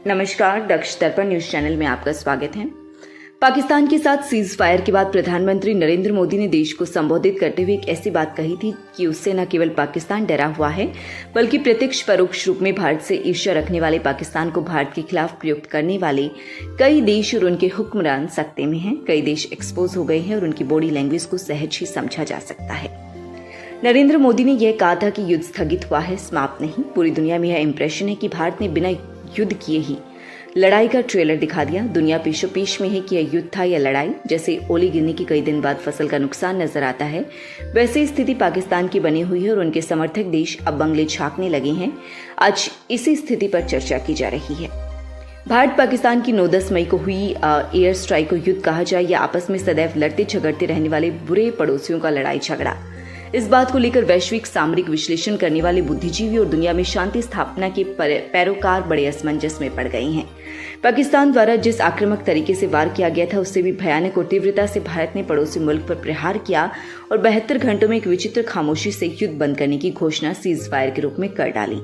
नमस्कार, दक्ष दर्पण news channel में आपका स्वागत है। पाकिस्तान के साथ सीज फायर के बाद प्रधानमंत्री नरेंद्र मोदी ने देश को संबोधित करते हुए एक ऐसी बात कही थी कि उससे न केवल पाकिस्तान डरा हुआ है बल्कि प्रत्यक्ष परोक्ष रूप में भारत से ईर्ष्या रखने वाले पाकिस्तान को भारत के खिलाफ प्रयुक्त करने वाले कई देश और उनके हुक्मरान सख्ते में हैं। कई देश एक्सपोज हो गए हैं और उनकी बॉडी लैंग्वेज को सहज ही समझा जा सकता है। नरेंद्र मोदी ने यह कहा था कि युद्ध स्थगित हुआ है, समाप्त नहीं। पूरी दुनिया में यह इंप्रेशन है कि भारत ने बिना युद्ध किए ही लड़ाई का ट्रेलर दिखा दिया। दुनिया पेशोपेश में है कि यह युद्ध था या लड़ाई। जैसे ओले गिरने के कई दिन बाद फसल का नुकसान नजर आता है, वैसे स्थिति पाकिस्तान की बनी हुई है और उनके समर्थक देश अब बंगले झांकने लगे हैं। आज इसी स्थिति पर चर्चा की जा रही है। भारत पाकिस्तान की 9-10 मई को हुई एयर स्ट्राइक को युद्ध कहा जाए या आपस में सदैव लड़ते झगड़ते रहने वाले बुरे पड़ोसियों का लड़ाई झगड़ा, इस बात को लेकर वैश्विक सामरिक विश्लेषण करने वाले बुद्धिजीवी और दुनिया में शांति स्थापना के पैरोकार बड़े असमंजस में पड़ गए हैं। पाकिस्तान द्वारा जिस आक्रामक तरीके से वार किया गया था, उससे भी भयानक और तीव्रता से भारत ने पड़ोसी मुल्क पर प्रहार किया और 72 घंटों में एक विचित्र खामोशी से युद्ध बंद करने की घोषणा सीज फायर के रूप में कर डाली।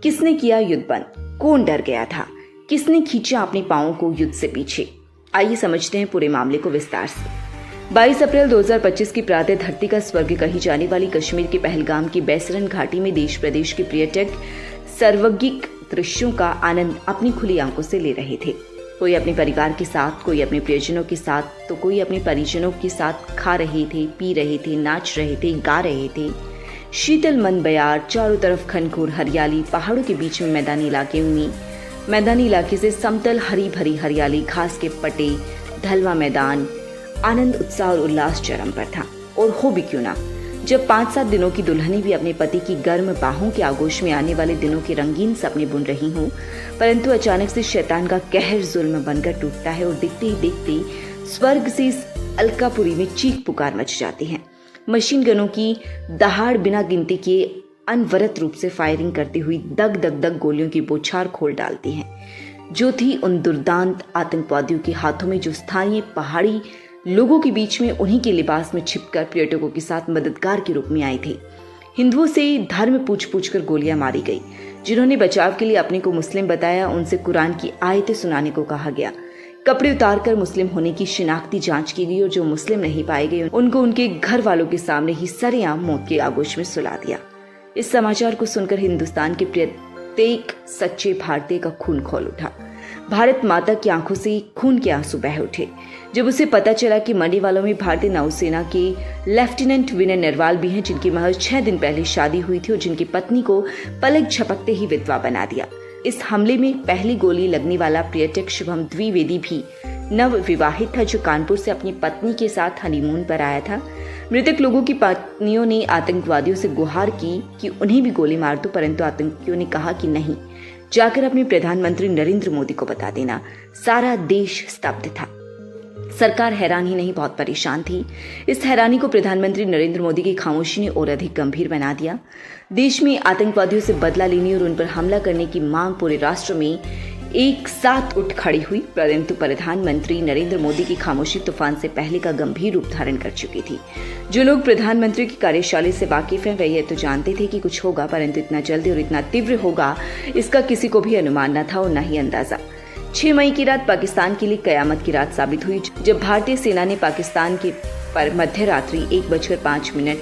किसने किया युद्ध बंद? कौन डर गया था? किसने खींचा अपने पांवों को युद्ध से पीछे? आइए समझते हैं पूरे मामले को विस्तार से। 22 अप्रैल 2025 की प्रातः धरती का स्वर्ग कही जाने वाली कश्मीर के पहलगाम की बैसरन घाटी में देश प्रदेश के पर्यटक सर्वगिक दृश्यों का आनंद अपनी खुली आंखों से ले रहे थे। कोई अपने परिवार के साथ, कोई अपने प्रियजनों के साथ, तो कोई अपने परिजनों के साथ खा रहे थे, पी रहे थे, नाच रहे थे, गा रहे थे। शीतल मन बयार, चारों तरफ घनघोर हरियाली, पहाड़ों के बीच में मैदानी इलाके से समतल हरी भरी हरियाली, घास के पट्टे, ढलवा मैदान। आनंद, उत्साह और उल्लास चरम पर था। और हो भी क्यों ना, जब 5-7 दिनों की दुल्हनी भी अपने पति की गर्म बाहों के आगोश में आने वाले दिनों के रंगीन सपने बुन रही हो, परंतु अचानक से शैतान का कहर जुल्म बनकर टूटता है और दिखते ही दिखते स्वर्ग से इस अलकापुरी में चीख पुकार मच जाती है। मशीन गनों की दहाड़ बिना गिनती के अनवरत रूप से फायरिंग करती हुई दग दग दग गोलियों की बौछार खोल डालती है, जो थी उन दुर्दांत आतंकवादियों के हाथों में, जो स्थानीय पहाड़ी लोगों के बीच में उन्हीं के लिबास में छिपकर पर्यटकों के साथ मददगार के रूप में आए थे। हिंदुओं से धर्म पूछ कर गोलियां मारी गई। जिन्होंने बचाव के लिए अपने को मुस्लिम बताया, उनसे कुरान की आयतें सुनाने को कहा गया। कपड़े उतारकर मुस्लिम होने की शिनाख्ती जांच की गई और जो मुस्लिम नहीं पाए गए उनको उनके घर वालों के सामने ही सरेआम मौत के आगोश में सुला दिया। इस समाचार को सुनकर हिंदुस्तान के प्रत्येक सच्चे भारतीय का खून खौल उठा। भारत माता की आंखों से खून के आंसू बह उठे जब उसे पता चला कि मरने वालों में भारतीय नौसेना के लेफ्टिनेंट विनय नरवाल भी हैं, जिनकी महज 6 दिन पहले शादी हुई थी और जिनकी पत्नी को पलक झपकते ही विधवा बना दिया। इस हमले में पहली गोली लगने वाला पर्यटक शुभम द्विवेदी भी नव विवाहित था, जो कानपुर से अपनी पत्नी के साथ हनीमून पर आया था। मृतक लोगों की पत्नियों ने आतंकवादियों से गुहार की कि उन्हें भी गोली मार दो, परंतु आतंकियों ने कहा कि नहीं, जाकर अपने प्रधानमंत्री नरेंद्र मोदी को बता देना। सारा देश स्तब्ध था। सरकार हैरान ही नहीं, बहुत परेशान थी। इस हैरानी को प्रधानमंत्री नरेंद्र मोदी की खामोशी ने और अधिक गंभीर बना दिया। देश में आतंकवादियों से बदला लेने और उन पर हमला करने की मांग पूरे राष्ट्र में एक साथ उठ खड़ी हुई, परंतु प्रधानमंत्री नरेंद्र मोदी की खामोशी तूफान से पहले का गंभीर रूप धारण कर चुकी थी। जो लोग प्रधानमंत्री की कार्यशैली से वाकिफ हैं, वे ये तो जानते थे कि कुछ होगा, परंतु इतना जल्दी और इतना तीव्र होगा इसका किसी को भी अनुमान न था और न ही अंदाजा। 6 मई की रात पाकिस्तान के लिए कयामत की रात साबित हुई, जब भारतीय सेना ने पाकिस्तान के पर मध्य रात्रि 1:05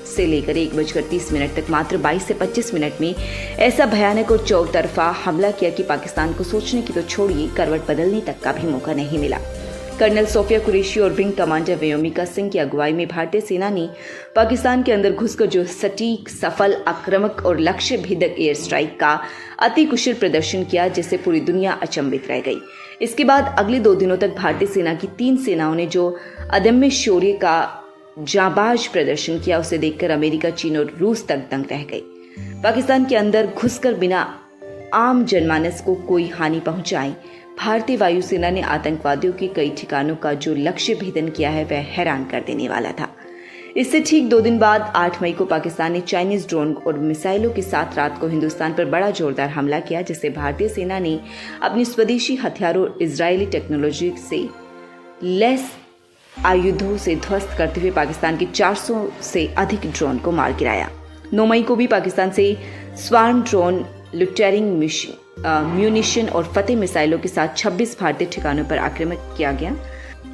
से लेकर 1:30 तक मात्र 22 से 25 मिनट में ऐसा भयानक और चौतरफा हमला किया कि पाकिस्तान को सोचने की तो छोड़िए, करवट बदलने तक का भी मौका नहीं मिला। कर्नल सोफिया कुरैशी और विंग कमांडर व्योमिका सिंह की अगुवाई में भारतीय सेना ने पाकिस्तान के अंदर घुसकर जो सटीक, सफल, आक्रामक और लक्ष्य भेदक एयर स्ट्राइक का अति कुशल प्रदर्शन किया, जिससे पूरी दुनिया अचंभित रह गई। इसके बाद अगले 2 दिनों तक भारतीय सेना की 3 सेनाओं ने जो अदम्य शौर्य का जाबाज प्रदर्शन किया, उसे देखकर अमेरिका, चीन और रूस तक दंग रह गए। पाकिस्तान के अंदर घुसकर बिना आम जनमानस को कोई हानि पहुंचाई भारतीय वायुसेना ने आतंकवादियों के कई ठिकानों का जो लक्ष्य भेदन किया है, वह हैरान कर देने वाला था। इससे ठीक 2 दिन बाद 8 मई को पाकिस्तान ने चाइनीज ड्रोन और मिसाइलों के साथ रात को हिंदुस्तान पर बड़ा जोरदार हमला किया, जिससे भारतीय सेना ने अपनी स्वदेशी हथियारों और इजरायली टेक्नोलॉजी से लैस आयुधों से ध्वस्त करते हुए पाकिस्तान के 400 से अधिक ड्रोन को मार गिराया। 9 मई को भी पाकिस्तान से स्वार्म ड्रोन लुटेरिंग म्यूनिशन और फतेह मिसाइलों के साथ 26 भारतीय ठिकानों पर आक्रमण किया गया।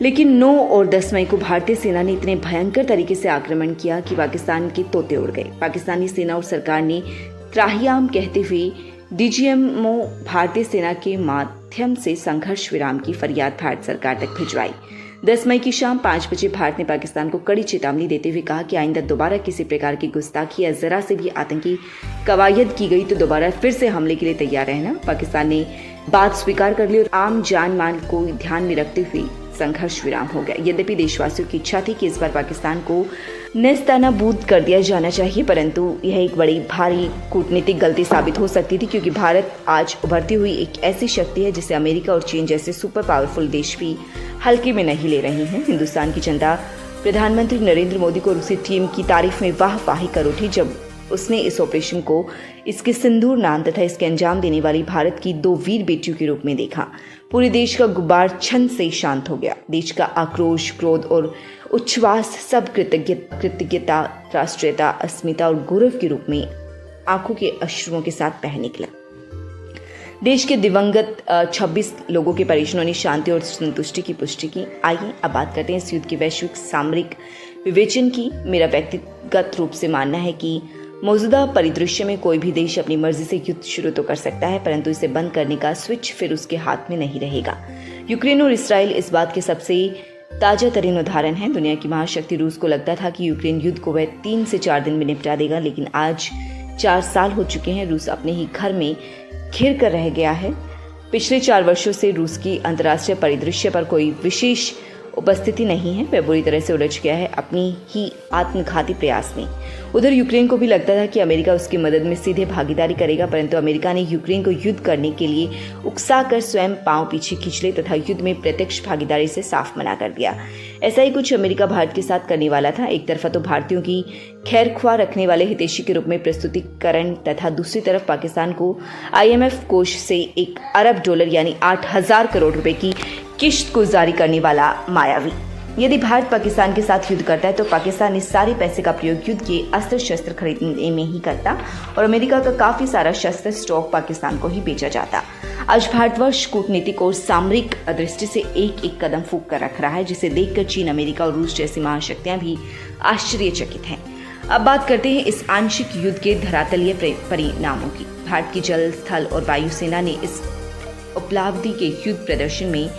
लेकिन 9 और 10 मई को भारतीय सेना ने इतने भयंकर तरीके से आक्रमण किया कि पाकिस्तान के तोते उड़ गए। पाकिस्तानी सेना और सरकार ने त्राहिमाम कहते हुए डीजीएमओ भारतीय सेना के माध्यम से संघर्ष विराम की फरियाद भारत सरकार तक भिजवाई। 10 मई की शाम 5 बजे भारत ने पाकिस्तान को कड़ी चेतावनी देते हुए कहा कि आइंदा दोबारा किसी प्रकार की गुस्ताखी या जरा से भी आतंकी कवायद की गई तो दोबारा फिर से हमले के लिए तैयार रहना। पाकिस्तान ने बात स्वीकार कर ली और आम जान माल को ध्यान में रखते हुए संघर्ष विराम हो गया। यद्यपि देशवासियों की इच्छा थी कि इस बार पाकिस्तान को नेस्तनाबूद कर दिया जाना चाहिए, परंतु यह एक बड़ी भारी कूटनीतिक गलती साबित हो सकती थी, क्योंकि भारत आज उभरती हुई एक ऐसी शक्ति है जिसे अमेरिका और चीन जैसे सुपर पावरफुल देश भी हल्के में नहीं ले रहे हैं। हिंदुस्तान की जनता प्रधानमंत्री नरेंद्र मोदी को रूसी टीम की तारीफ में वाहवाही कर उठी जब उसने इस ऑपरेशन को इसके सिंदूर नाम तथा इसके अंजाम देने वाली भारत की 2 वीर बेटियों के रूप में देखा। पूरे देश का गुब्बार क्षण से शांत हो गया। देश का आक्रोश, क्रोध और उच्छ्वास सब कृतज्ञता, राष्ट्रीयता, अस्मिता और गौरव के रूप में आंखों के अश्रुओं के साथ बह निकला। देश के दिवंगत 26 लोगों के परिजनों ने शांति और संतुष्टि की पुष्टि की। आइए अब बात करते हैं इस युद्ध के वैश्विक सामरिक विवेचन की। मेरा व्यक्तिगत रूप से मानना है कि मौजूदा परिदृश्य में कोई भी देश अपनी मर्जी से युद्ध शुरू तो कर सकता है, परंतु इसे बंद करने का स्विच फिर उसके हाथ में नहीं रहेगा। यूक्रेन और इसराइल इस बात के सबसे ताजा तरीन उदाहरण है। दुनिया की महाशक्ति रूस को लगता था कि यूक्रेन युद्ध को वह 3 से 4 दिन में निपटा देगा, लेकिन आज 4 साल हो चुके हैं। रूस अपने ही घर में घिर कर रह गया है। पिछले 4 वर्षों से रूस की अंतर्राष्ट्रीय परिदृश्य पर कोई विशेष उपस्थिति नहीं है। वह बुरी तरह से उलझ गया है अपनी ही आत्मघाती प्रयास में। उधर यूक्रेन को भी लगता था कि अमेरिका उसकी मदद में सीधे भागीदारी करेगा, परंतु अमेरिका ने यूक्रेन को युद्ध करने के लिए उकसाकर स्वयं पांव पीछे खींच ले तथा युद्ध में प्रत्यक्ष भागीदारी से साफ मना कर दिया। ऐसा ही कुछ अमेरिका भारत के साथ करने वाला था। एक तरफा तो भारतीयों की खैरख्वाह रखने वाले हितैषी के रूप में प्रस्तुतिकरण तथा दूसरी तरफ पाकिस्तान को IMF कोष से $1 अरब यानी 8,000 करोड़ रुपए की किश्त को जारी करने वाला मायावी। यदि भारत पाकिस्तान के साथ युद्ध करता है तो पाकिस्तान इस सारे पैसे का प्रयोग युद्ध के अस्त्र शस्त्र खरीदने में ही करता और अमेरिका का काफी सारा शस्त्र स्टॉक पाकिस्तान को ही बेचा जाता। आज भारतवर्ष कूटनीतिक और सामरिक दृष्टि से एक कदम फूंक कर रख रहा है, जिसे देखकर चीन, अमेरिका और रूस जैसी महाशक्तियां भी आश्चर्यचकित हैं। अब बात करते हैं इस आंशिक युद्ध के धरातलीय परिणामों की। भारत की जल, स्थल और वायुसेना ने इस उपलब्धि के युद्ध प्रदर्शन में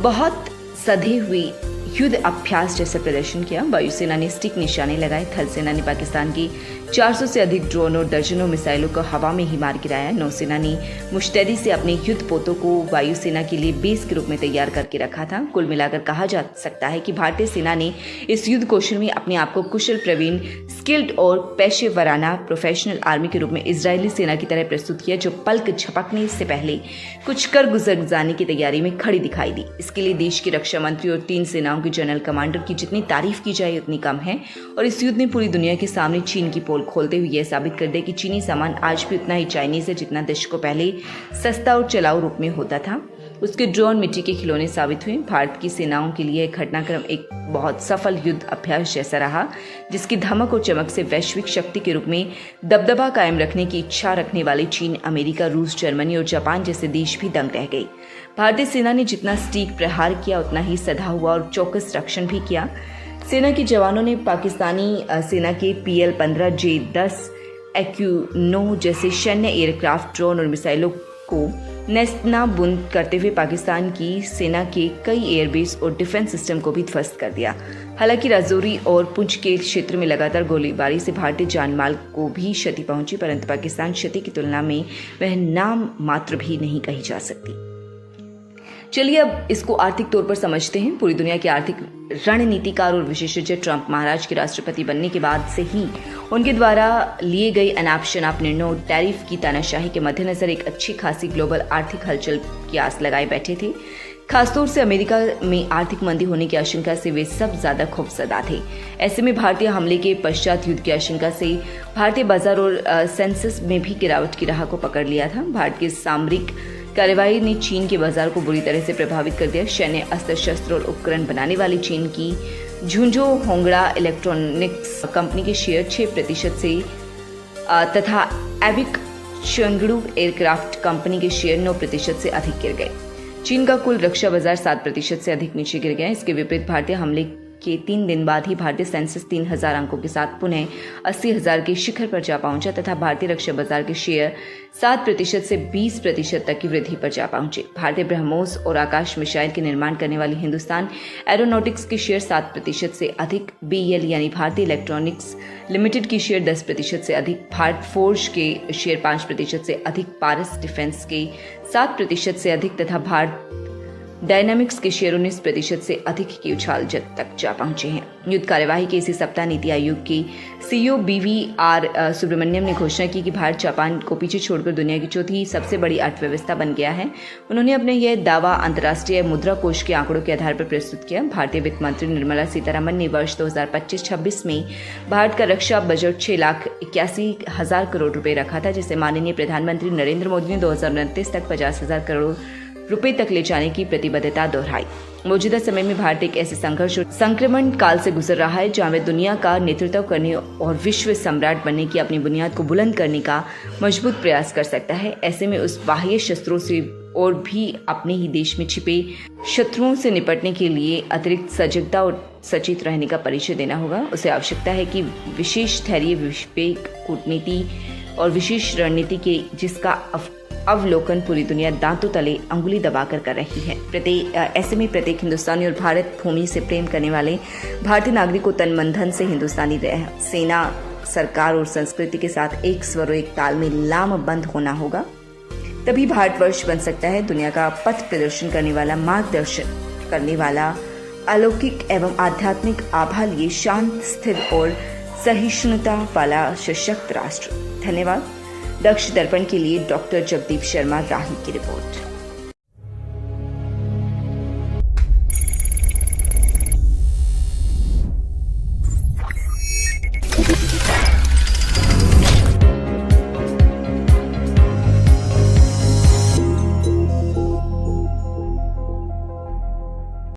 बहुत सधे हुए युद्ध अभ्यास जैसा प्रदर्शन किया। वायुसेना ने स्टिक निशाने लगाए, थल सेना ने पाकिस्तान की 400 से अधिक ड्रोन और दर्जनों मिसाइलों को हवा में ही मार गिराया। नौसेना ने मुश्तैदी से अपने युद्ध पोतों को वायुसेना के लिए बेस के रूप में तैयार करके रखा था। कुल मिलाकर कहा जा सकता है कि भारतीय सेना ने इस युद्ध कौशल में अपने आप को कुशल, प्रवीण, स्किल्ड और पेशेवराना प्रोफेशनल आर्मी के रूप में इजरायली सेना की तरह प्रस्तुत किया, जो पलक झपकने से पहले कुछ कर गुजर जाने की तैयारी में खड़ी दिखाई दी। इसके लिए देश के रक्षा मंत्री और 3 सेनाओं के जनरल कमांडर की जितनी तारीफ की जाए उतनी कम है। और इस युद्ध ने पूरी दुनिया के सामने चीन की पोल खोलते हुए यह साबित कर दिया कि चीनी सामान आज भी उतना ही चाइनीज है जितना दशकों पहले सस्ता और चलाऊ रूप में होता था। उसके ड्रोन मिट्टी के खिलौने साबित हुए। भारत की सेनाओं के लिए घटनाक्रम एक बहुत सफल युद्ध अभ्यास जैसा रहा, जिसकी धमक और चमक से वैश्विक शक्ति के रूप में दबदबा कायम रखने की इच्छा रखने वाले चीन, अमेरिका, रूस, जर्मनी और जापान जैसे देश भी दंग रह गए। भारतीय सेना ने जितना सटीक प्रहार किया उतना ही सधा हुआ और चौकस रक्षण भी किया। सेना के जवानों ने पाकिस्तानी सेना के PL-15, J-10, AQ-9 जैसे सैन्य एयरक्राफ्ट, ड्रोन और मिसाइलों को नेस्तनाबूद करते हुए पाकिस्तान की सेना के कई एयरबेस और डिफेंस सिस्टम को भी ध्वस्त कर दिया। हालांकि राजौरी और पुंछ के क्षेत्र में लगातार गोलीबारी से भारतीय जानमाल को भी क्षति पहुंची, परंतु पाकिस्तान क्षति की तुलना में वह नाम मात्र भी नहीं कही जा सकती। चलिए अब इसको आर्थिक तौर पर समझते हैं। पूरी दुनिया के आर्थिक रणनीतिकार और विशेषज्ञ ट्रंप महाराज के राष्ट्रपति बनने के बाद से ही उनके द्वारा लिए गए अनाप शनाप निर्णय और टैरिफ की तानाशाही के मद्देनजर एक अच्छी खासी ग्लोबल आर्थिक हलचल की आस लगाए बैठे थे। खासतौर से अमेरिका में आर्थिक मंदी होने की आशंका से वे सब ज्यादा खौफजदा थे। ऐसे में भारतीय हमले के पश्चात युद्ध की आशंका से भारतीय बाजार और सेंसेक्स में भी गिरावट की राह को पकड़ लिया था। भारत की सामरिक कार्रवाई ने चीन के बाजार को बुरी तरह से प्रभावित कर दिया। सैन्य अस्त्र शस्त्र और उपकरण बनाने वाली चीन की झुंझो होंगड़ा इलेक्ट्रॉनिक्स कंपनी के शेयर 6% से तथा एविक चेंगडू एयरक्राफ्ट कंपनी के शेयर 9% से अधिक गिर गए। चीन का कुल रक्षा बाजार 7% से अधिक नीचे गिर गया। इसके विपरीत भारतीय हमले के 3 दिन बाद ही भारतीय सेंसेक्स 3000 अंकों के साथ पुनः 80,000 के शिखर पर जा पहुंचा तथा भारतीय रक्षा बाजार के शेयर 7% से 20% तक की वृद्धि पर जा पहुंचे। भारतीय ब्रह्मोस और आकाश मिसाइल के निर्माण करने वाली हिंदुस्तान एरोनॉटिक्स के शेयर 7% से अधिक, BEL यानी भारतीय इलेक्ट्रॉनिक्स लिमिटेड की शेयर 10% से अधिक, भारत फोर्ज के शेयर 5% से अधिक, पारस डिफेंस के 7% से अधिक तथा भारत डायनामिक्स के शेयर 19% से अधिक की उछाल तक जा पहुंचे हैं। युद्ध कार्यवाही के इसी सप्ताह नीति आयोग के CEO BVR सुब्रमण्यम ने घोषणा की कि भारत जापान को पीछे छोड़कर दुनिया की चौथी सबसे बड़ी अर्थव्यवस्था बन गया है। उन्होंने अपने यह दावा अंतर्राष्ट्रीय मुद्रा कोष के आंकड़ों के आधार पर प्रस्तुत किया। भारतीय वित्त मंत्री निर्मला सीतारमण ने वर्ष 2025-26 में भारत का रक्षा बजट 6,81,000 करोड़ रुपए रखा था, जिसे माननीय प्रधानमंत्री नरेंद्र मोदी ने 2029 तक 50,000 करोड़ रुपए तक ले जाने की प्रतिबद्धता दोहराई। मौजूदा समय में भारत एक ऐसे संघर्ष और संक्रमण काल से गुजर रहा है जहां वह दुनिया का नेतृत्व करने और विश्व सम्राट बनने की अपनी बुनियाद को बुलंद करने का मजबूत प्रयास कर सकता है। ऐसे में उस बाह्य शस्त्रों से और भी अपने ही देश में छिपे शत्रुओं से निपटने के लिए अतिरिक्त सजगता और सचेत रहने का परिचय देना होगा। उसे आवश्यकता है कि विशेष धैर्य, विवेक, कूटनीति और विशेष रणनीति के जिसका अवलोकन पूरी दुनिया दांतों तले अंगुली दबाकर कर रही है। ऐसे में प्रत्येक हिंदुस्तानी और भारत भूमि से प्रेम करने वाले भारतीय नागरिक को तन मन धन से हिंदुस्तानी सेना, सरकार और संस्कृति के साथ एक स्वर और एक ताल में लामबंद होना होगा। तभी भारतवर्ष बन सकता है दुनिया का पथ प्रदर्शन करने वाला, मार्गदर्शन करने वाला, अलौकिक एवं आध्यात्मिक आभा लिए शांत, स्थिर और सहिष्णुता वाला सशक्त राष्ट्र। धन्यवाद। दक्ष दर्पण के लिए डॉक्टर जगदीप शर्मा राही की रिपोर्ट।